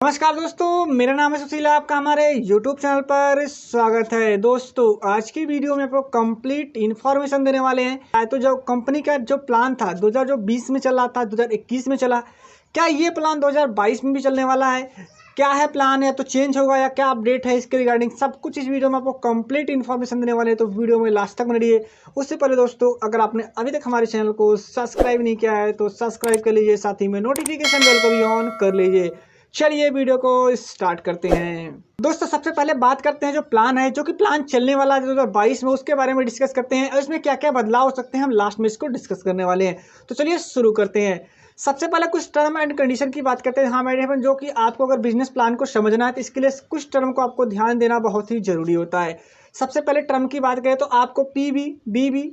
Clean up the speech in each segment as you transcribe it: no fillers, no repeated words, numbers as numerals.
नमस्कार दोस्तों, मेरा नाम है सुशील। आपका हमारे YouTube चैनल पर स्वागत है। दोस्तों, आज की वीडियो में आपको कंप्लीट इन्फॉर्मेशन देने वाले हैं। तो जो कंपनी का जो प्लान था 2020 में चला था, 2021 में चला, क्या ये प्लान 2022 में भी चलने वाला है? क्या है प्लान, या तो चेंज होगा या क्या अपडेट है इसके रिगार्डिंग, सब कुछ इस वीडियो में आपको कंप्लीट इन्फॉर्मेशन देने वाले हैं। तो वीडियो में लास्ट तक बने रहिए। उससे पहले दोस्तों, अगर आपने अभी तक हमारे चैनल को सब्सक्राइब नहीं किया है तो सब्सक्राइब कर लीजिए, साथ ही में नोटिफिकेशन बेल को भी ऑन कर लीजिए। चलिए वीडियो को स्टार्ट करते हैं। दोस्तों, सबसे पहले बात करते हैं जो प्लान है, जो कि प्लान चलने वाला है 2022 में, उसके बारे में डिस्कस करते हैं और इसमें क्या क्या बदलाव हो सकते हैं हम लास्ट में इसको डिस्कस करने वाले हैं। तो चलिए शुरू करते हैं। सबसे पहले कुछ टर्म एंड कंडीशन की बात करते हैं। हाँ मेरे बहन, जो कि आपको अगर बिजनेस प्लान को समझना है तो इसके लिए कुछ टर्म को आपको ध्यान देना बहुत ही जरूरी होता है। सबसे पहले टर्म की बात करें तो आपको पीबी, बीबी,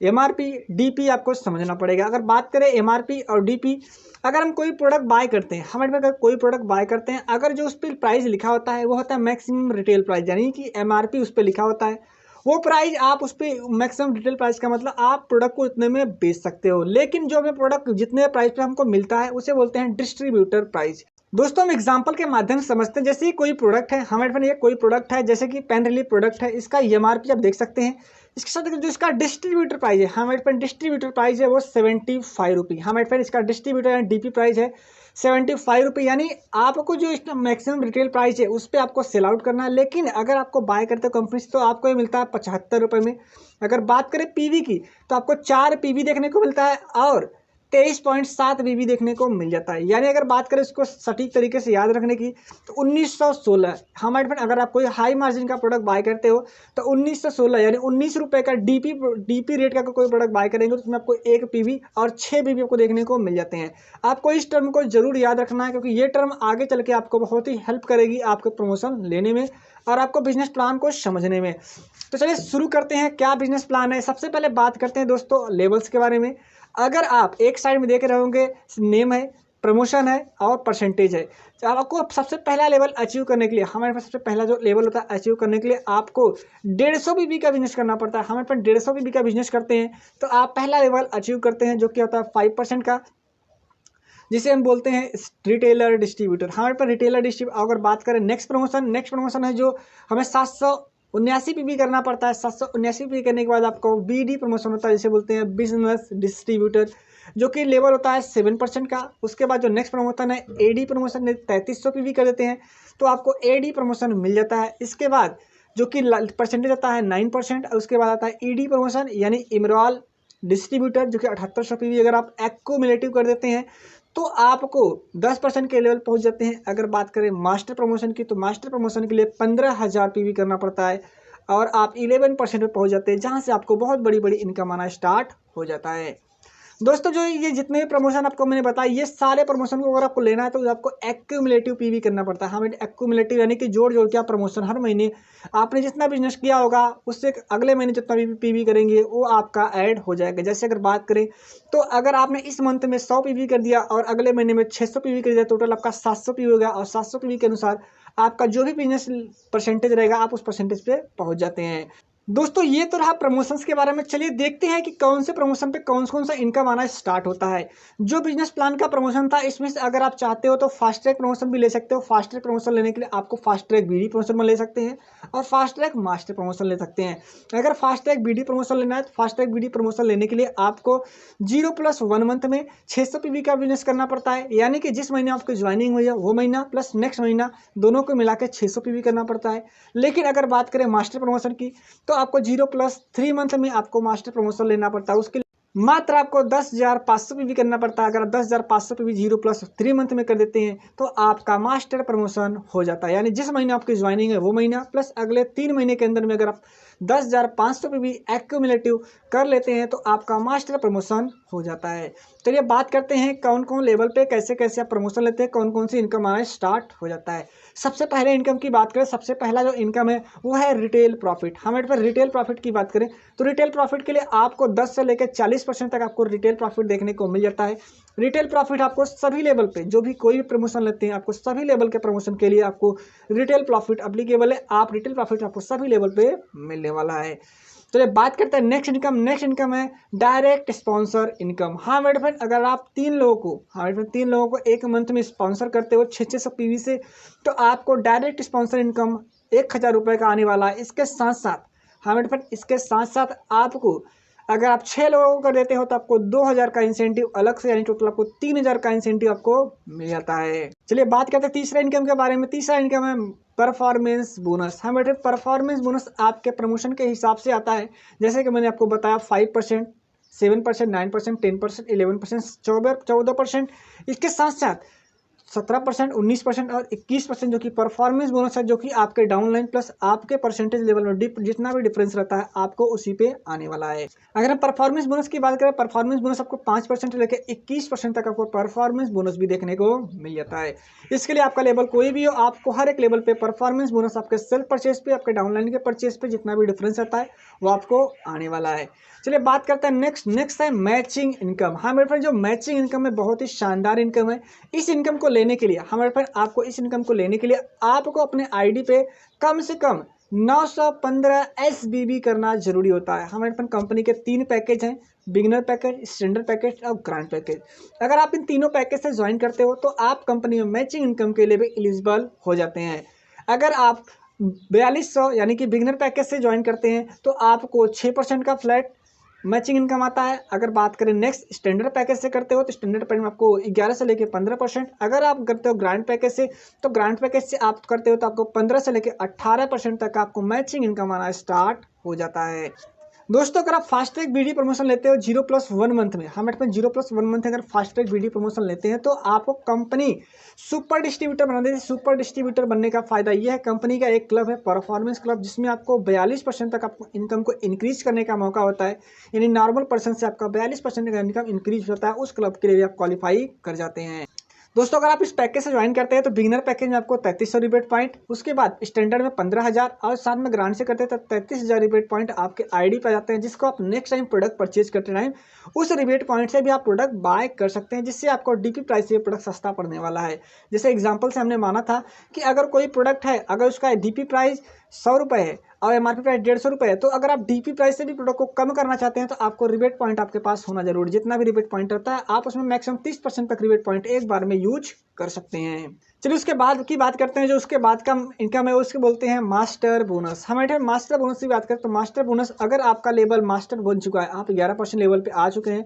एमआरपी, डीपी आपको समझना पड़ेगा। अगर बात करें एमआरपी और डीपी, अगर हम कोई प्रोडक्ट बाय करते हैं, हमारे अगर कोई प्रोडक्ट बाय करते हैं, अगर जो उस पर प्राइस लिखा होता है वो होता है मैक्सिमम रिटेल प्राइस, यानी कि एमआरपी उस पर लिखा होता है, वो प्राइस आप उस पर मैक्सिमम रिटेल प्राइस का मतलब आप प्रोडक्ट को इतने में बेच सकते हो। लेकिन जो हमें प्रोडक्ट जितने प्राइस पे हमको मिलता है उसे बोलते हैं डिस्ट्रीब्यूटर प्राइस। दोस्तों, हम एग्जांपल के माध्यम से समझते हैं। जैसे कोई प्रोडक्ट है, हमारे पास ये कोई प्रोडक्ट है, जैसे कि पेन रिलीफ प्रोडक्ट है, इसका एमआरपी आप देख सकते हैं। इसके साथ जो इसका डिस्ट्रीब्यूटर प्राइस है, हमारे पास डिस्ट्रीब्यूटर प्राइस है वो 75 रुपी। हमारे पास इसका डिस्ट्रीब्यूटर यानी डीपी प्राइस है 75 रुपी। यानी आपको जो इसका मैक्सिमम रिटेल प्राइस है उस पर आपको सेल आउट करना है। लेकिन अगर आपको बाय करते हो कंपनी से तो आपको ये मिलता है 75 रुपये में। अगर बात करें पीवी की तो आपको 4 पीवी देखने को मिलता है और 23.7 बीबी देखने को मिल जाता है। यानी अगर बात करें इसको सटीक तरीके से याद रखने की तो 1916 हमारे पास, अगर आप कोई हाई मार्जिन का प्रोडक्ट बाय करते हो तो 1916 यानी 19 रुपये का डीपी रेट का कोई प्रोडक्ट बाय करेंगे तो उसमें आपको 1 पीवी और 6 बीबी आपको देखने को मिल जाते हैं। आपको इस टर्म को जरूर याद रखना है, क्योंकि ये टर्म आगे चल के आपको बहुत ही हेल्प करेगी आपके प्रमोशन लेने में और आपको बिजनेस प्लान को समझने में। तो चलिए शुरू करते हैं, क्या बिजनेस प्लान है। सबसे पहले बात करते हैं दोस्तों लेवल्स के बारे में। अगर आप एक साइड में देख रहे होंगे, नेम है, प्रमोशन है और परसेंटेज है। तो आपको सबसे पहला लेवल अचीव करने के लिए, हमारे पास सबसे पहला जो लेवल होता है अचीव करने के लिए आपको 150 बीबी का बिजनेस करना पड़ता है। हमारे पास 150 बीबी का बिजनेस करते हैं तो आप पहला लेवल अचीव करते हैं, जो कि होता है 5% का, जिसे हम बोलते हैं रिटेलर डिस्ट्रीब्यूटर। हमारे पास रिटेलर डिस्ट्रीब्यूटर। अगर बात करें नेक्स्ट प्रमोशन है जो हमें 779 पीवी करना पड़ता है। 779 पीवी करने के बाद आपको बीडी प्रमोशन होता है, जिसे बोलते हैं बिजनेस डिस्ट्रीब्यूटर, जो कि लेवल होता है 7% का। उसके बाद जो नेक्स्ट प्रमोशन है एडी प्रमोशन, 3300 पीवी कर देते हैं तो आपको एडी प्रमोशन मिल जाता है। इसके बाद जो कि परसेंटेज आता है 9%। उसके बाद आता है ईडी प्रमोशन यानी इमराल डिस्ट्रीब्यूटर, जो कि 7800 पीवी। अगर आप एक्यूमुलेटिव कर देते हैं तो आपको 10% के लेवल पहुंच जाते हैं। अगर बात करें मास्टर प्रमोशन की तो मास्टर प्रमोशन के लिए 15,000 पीवी करना पड़ता है और आप 11% पे पहुंच जाते हैं, जहां से आपको बहुत बड़ी बड़ी इनकम आना स्टार्ट हो जाता है। दोस्तों, जो ये जितने भी प्रमोशन आपको मैंने बताया, ये सारे प्रमोशन को अगर आपको लेना है तो आपको एक्यूमुलेटिव पीवी करना पड़ता है। हमें एक्यूमुलेटिव यानी कि जोड़ जोड़ के आप प्रमोशन हर महीने आपने जितना बिजनेस किया होगा उससे अगले महीने जितना भी पीवी करेंगे वो आपका ऐड हो जाएगा। जैसे अगर बात करें तो अगर आपने इस मंथ में 100 पीवी कर दिया और अगले महीने में 600 पीवी कर दिया, टोटल आपका 700 पीवी हो गया और 700 पीवी के अनुसार आपका जो भी बिजनेस परसेंटेज रहेगा आप उस परसेंटेज पे पहुंच जाते हैं। दोस्तों, ये तो रहा प्रमोशंस के बारे में। चलिए देखते हैं कि कौन से प्रमोशन पे कौन कौन सा इनकम आना स्टार्ट होता है। जो बिजनेस प्लान का प्रमोशन था, इसमें से अगर आप चाहते हो तो फास्ट ट्रैक प्रमोशन भी ले सकते हो। फास्ट ट्रैक प्रमोशन लेने के लिए आपको फास्ट ट्रैक बीडी प्रमोशन में ले सकते हैं और फास्ट ट्रैक मास्टर प्रमोशन ले सकते हैं। अगर फास्ट ट्रैक बीडी प्रमोशन लेना है तो फास्ट ट्रैक बीडी प्रमोशन लेने के लिए आपको 0+1 मंथ में 600 पीवी का बिजनेस करना पड़ता है। यानी कि जिस महीने आपकी ज्वाइनिंग हुई है वो महीना प्लस नेक्स्ट महीना दोनों को मिला के 600 पीवी करना पड़ता है। लेकिन अगर बात करें मास्टर प्रमोशन की तो आपको 0+3 मंथ में आपको मास्टर प्रमोशन लेना पड़ता है। उसके लिए मात्र आपको 10,500 पीवी करना पड़ता है। अगर 10,500 पीवी 0+3 मंथ में कर देते हैं तो आपका मास्टर प्रमोशन हो जाता है। यानी जिस महीने आपकी ज्वाइनिंग है वो महीना प्लस अगले 3 महीने के अंदर में अगर आप 10,500 पीवी एक्यूमुलेटिव कर लेते हैं तो आपका मास्टर प्रमोशन हो जाता है। चलिए बात करते हैं कौन कौन लेवल पे कैसे कैसे आप प्रमोशन लेते हैं, कौन कौन सी इनकम आना स्टार्ट हो जाता है। सबसे पहले इनकम की बात करें, सबसे पहला जो इनकम है वो है रिटेल प्रॉफिट। हमारे पास रिटेल प्रॉफिट की बात करें तो रिटेल प्रॉफिट के लिए आपको 10 से लेकर 40% तक आपको रिटेल प्रॉफिट देखने को मिल जाता है। रिटेल प्रॉफिट आपको सभी लेवल पे, जो भी कोई भी प्रमोशन लेते हैं, आपको सभी लेवल के प्रमोशन के लिए आपको रिटेल प्रॉफिट अप्लीकेबल है। आप रिटेल प्रॉफिट आपको सभी लेवल पे मिलने वाला है। चलिए बात करते हैं नेक्स्ट इनकम। नेक्स्ट इनकम है डायरेक्ट स्पॉन्सर इनकम। हाँ मेरे फ्रेंड, अगर आप 3 लोगों को एक मंथ में स्पॉन्सर करते हो 600 पीवी से, तो आपको डायरेक्ट स्पॉन्सर इनकम 1000 रुपये का आने वाला है। इसके साथ साथ हाँ मेरे फ्रेंड, इसके साथ साथ आपको अगर आप 6 लोगों को कर देते हो तो आपको 2000 का इंसेंटिव अलग से, यानी टोटल आपको 3000 का इंसेंटिव आपको मिल जाता है। चलिए बात करते हैं तीसरा इनकम के बारे में। तीसरा इनकम है परफॉर्मेंस बोनस। हाँ बेटे, परफॉर्मेंस बोनस आपके प्रमोशन के हिसाब से आता है। जैसे कि मैंने आपको बताया 5%, 7%, 9%, 10%, 11%, 14%। इसके साथ साथ 17%, 19% और 21% जो कि परफॉर्मेंस बोनस है, जो कि आपके डाउनलाइन प्लस आपके परसेंटेज लेवल में जितना भी डिफरेंस रहता है आपको उसी पे आने वाला है। अगर हम परफॉर्मेंस बोनस की बात करें, परफॉर्मेंस बोनस आपको 5% से लेकर 21% तक आपको परफॉर्मेंस बोनस भी देखने को मिल जाता है। इसके लिए आपका लेवल कोई भी हो, आपको हर एक लेवल पे परफॉर्मेंस बोनस आपके सेल्फ परचेज पे, आपके डाउनलाइन के परचेज पे जितना भी डिफरेंस रहता है वो आपको आने वाला है। चलिए बात करते हैं नेक्स्ट है मैचिंग इनकम। हाँ मेरे फ्रेंड, जो मैचिंग इनकम है बहुत ही शानदार इनकम है। इस इनकम को लेने के लिए हमारे फ्रेंड, आपको इस इनकम को लेने के लिए आपको अपने आईडी पे कम से कम 915 SBB करना जरूरी होता है। हमारे फ्रेंड, कंपनी के 3 पैकेज हैं, बिगिनर पैकेज, स्टैंडर्ड पैकेज और ग्रैंड पैकेज। अगर आप इन तीनों पैकेज से ज्वाइन करते हो तो आप कंपनी में मैचिंग इनकम के लिए भी एलिजिबल हो जाते हैं। अगर आप 4200 यानी कि बिगिनर पैकेज से ज्वाइन करते हैं तो आपको 6% का फ्लैट मैचिंग इनकम आता है। अगर बात करें नेक्स्ट स्टैंडर्ड पैकेज से करते हो तो स्टैंडर्ड पैकेज में आपको 11 से लेकर 15%। अगर आप करते हो ग्रैंड पैकेज से तो ग्रैंड पैकेज से आप करते हो तो आपको 15 से लेकर 18% तक आपको मैचिंग इनकम आना स्टार्ट हो जाता है। दोस्तों, अगर आप फास्ट ट्रैक बीडी प्रमोशन लेते हो 0+1 मंथ में, हम अपने 0+1 मंथ अगर फास्ट ट्रैक बीडी प्रमोशन लेते हैं तो आपको कंपनी सुपर डिस्ट्रीब्यूटर बना देती है। सुपर डिस्ट्रीब्यूटर बनने का फायदा यह है, कंपनी का एक क्लब है परफॉर्मेंस क्लब, जिसमें आपको 42% तक आपको इनकम को इंक्रीज करने का मौका होता है। यानी नॉर्मल पर्सन से आपका 42% का इनकम इंक्रीज होता है, उस क्लब के लिए भी आप क्वालिफाई कर जाते हैं। दोस्तों, अगर आप इस पैकेज से ज्वाइन करते हैं तो बिगिनर पैकेज में आपको 3300 रिबेट पॉइंट, उसके बाद स्टैंडर्ड में 15000 और साथ में ग्रांड से करते हैं तो 33000 रिबेट पॉइंट आपके आईडी पे जाते हैं, जिसको आप नेक्स्ट टाइम प्रोडक्ट परचेज करते टाइम उस रिबेट पॉइंट से भी आप प्रोडक्ट बाय कर सकते हैं, जिससे आपको डीपी प्राइस से प्रोडक्ट सस्ता पड़ने वाला है। जैसे एग्जाम्पल से हमने माना था कि अगर कोई प्रोडक्ट है, अगर उसका डीपी प्राइस 100 रुपये है और एमआरपी प्राइस 150 रुपये है, तो अगर आप डीपी प्राइस से भी प्रोडक्ट को कम करना चाहते हैं तो आपको रिबेट पॉइंट आपके पास होना जरूरी। जितना भी रिबेट पॉइंट रहता है आप उसमें मैक्सिमम 30% तक रिबेट पॉइंट एक बार में यूज कर सकते हैं। चलिए उसके बाद की बात करते हैं, जो उसके बाद का इनकम है उसके बोलते हैं मास्टर बोनस। हमारे मास्टर बोनस की बात करें तो मास्टर बोनस, अगर आपका लेवल मास्टर बन चुका है, आप 11% लेवल पे आ चुके हैं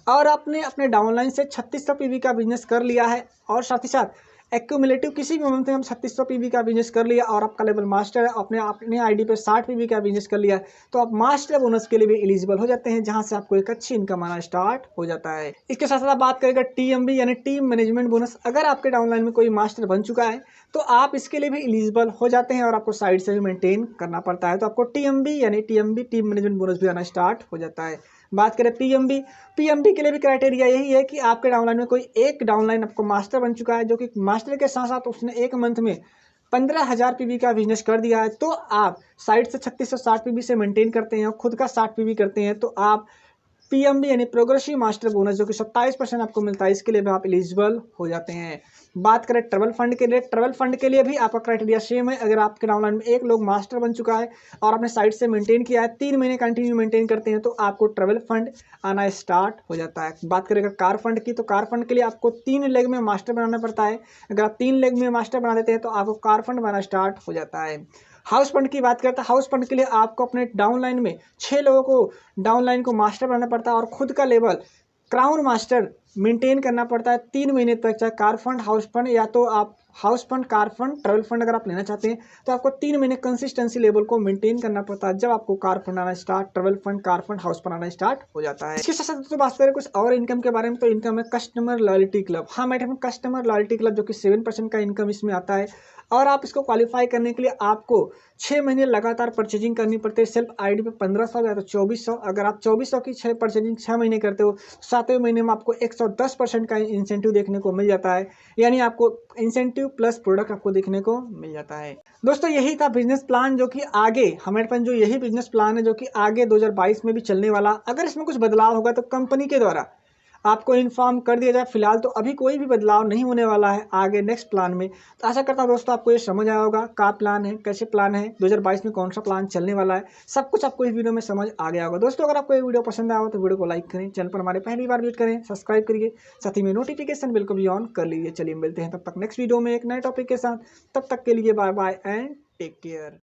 और आपने अपने डाउनलाइन से 3600 पीवी का बिजनेस कर लिया है और साथ ही साथ एक्यूमुलेटिव किसी भी मंथ में हम 3600 पीवी का बिजनेस कर लिया और आपका लेवल मास्टर है, अपने अपने आईडी पे 60 पीवी का बिजनेस कर लिया, तो आप मास्टर बोनस के लिए भी एलिजिबल हो जाते हैं, जहां से आपको एक अच्छी इनकम आना स्टार्ट हो जाता है। इसके साथ साथ आप बात करेंगे TMB यानी टीम मैनेजमेंट बोनस। अगर आपके डाउनलाइन में कोई मास्टर बन चुका है तो आप इसके लिए भी एलिजिबल हो जाते हैं और आपको साइड से भी मेंटेन करना पड़ता है, तो आपको TMB यानी TMB टीम मैनेजमेंट बोनस भी आना स्टार्ट हो जाता है। बात करें PMB के लिए भी क्राइटेरिया यही है कि आपके डाउनलाइन में कोई एक डाउनलाइन आपको मास्टर बन चुका है, जो कि मास्टर के साथ साथ उसने एक मंथ में 15000 पीवी का बिजनेस कर दिया है, तो आप साइड से 3660 पीवी से मेंटेन करते हैं और खुद का 60 पीवी करते हैं, तो आप PMB यानी प्रोग्रेसिव मास्टर बोनस जो कि 27% आपको मिलता है, इसके लिए भी आप एलिजिबल हो जाते हैं। बात करें ट्रैवल फंड के लिए, ट्रैवल फंड के लिए भी आपका क्राइटेरिया सेम है। अगर आपके डाउनलाइन में एक लोग मास्टर बन चुका है और आपने साइड से मेंटेन किया है, 3 महीने कंटिन्यू मेंटेन करते हैं, तो आपको ट्रैवल फंड आना स्टार्ट हो जाता है। बात करें अगर कार फंड की, तो कार फंड के लिए आपको 3 लेग में मास्टर बनाना पड़ता है। अगर आप 3 लेग में मास्टर बना देते हैं तो आपको कार फंड बनाना स्टार्ट हो जाता है। हाउस फंड की बात करते हैं, हाउस फंड के लिए आपको अपने डाउनलाइन में 6 लोगों को डाउनलाइन को मास्टर बनाना पड़ता है और खुद का लेवल क्राउन मास्टर मेंटेन करना पड़ता है 3 महीने तक, चाहे कार फंड, हाउस फंड, या तो आप house fund, car fund, travel fund अगर आप लेना चाहते हैं तो आपको 3 महीने कंसिस्टेंसी लेवल को मेंटेन करना पड़ता है, जब आपको कार फंड आना start, travel fund, car fund, house fund आना स्टार्ट हो जाता है। इसके साथ साथ तो बात करें कुछ और इनकम के बारे में, तो इनकम है कस्टमर लॉयल्टी क्लब। हाँ मैडम, कस्टमर लॉयल्टी क्लब जो कि 7% का इनकम इसमें आता है और आप इसको क्वालिफाई करने के लिए आपको 6 महीने लगातार परचेजिंग करनी पड़ती है। सेल्फ आईडी पे 1500 या तो 2400। अगर आप 2400 की 6 परचेजिंग 6 महीने करते हो, 7वें महीने में आपको 110% का इंसेंटिव देखने को मिल जाता है, यानी आपको इंसेंटिव प्लस प्रोडक्ट आपको देखने को मिल जाता है। दोस्तों, यही था बिजनेस प्लान, जो कि आगे हमारे पास जो यही बिजनेस प्लान है जो कि आगे 2022 में भी चलने वाला। अगर इसमें कुछ बदलाव होगा तो कंपनी के द्वारा आपको इन्फॉर्म कर दिया जाए। फिलहाल तो अभी कोई भी बदलाव नहीं होने वाला है आगे नेक्स्ट प्लान में। तो आशा करता हूँ दोस्तों आपको ये समझ आया होगा, क्या प्लान है, कैसे प्लान है, 2022 में कौन सा प्लान चलने वाला है, सब कुछ आपको इस वीडियो में समझ आ गया होगा। दोस्तों अगर आपको ये वीडियो पसंद आया हो तो वीडियो को लाइक करें, चैनल पर हमारे पहली बार विजिट करें, सब्सक्राइब करिए, साथ ही में नोटिफिकेशन बिल को भी ऑन कर लीजिए। चलिए मिलते हैं तब तक नेक्स्ट वीडियो में एक नए टॉपिक के साथ। तब तक के लिए bye bye and take care.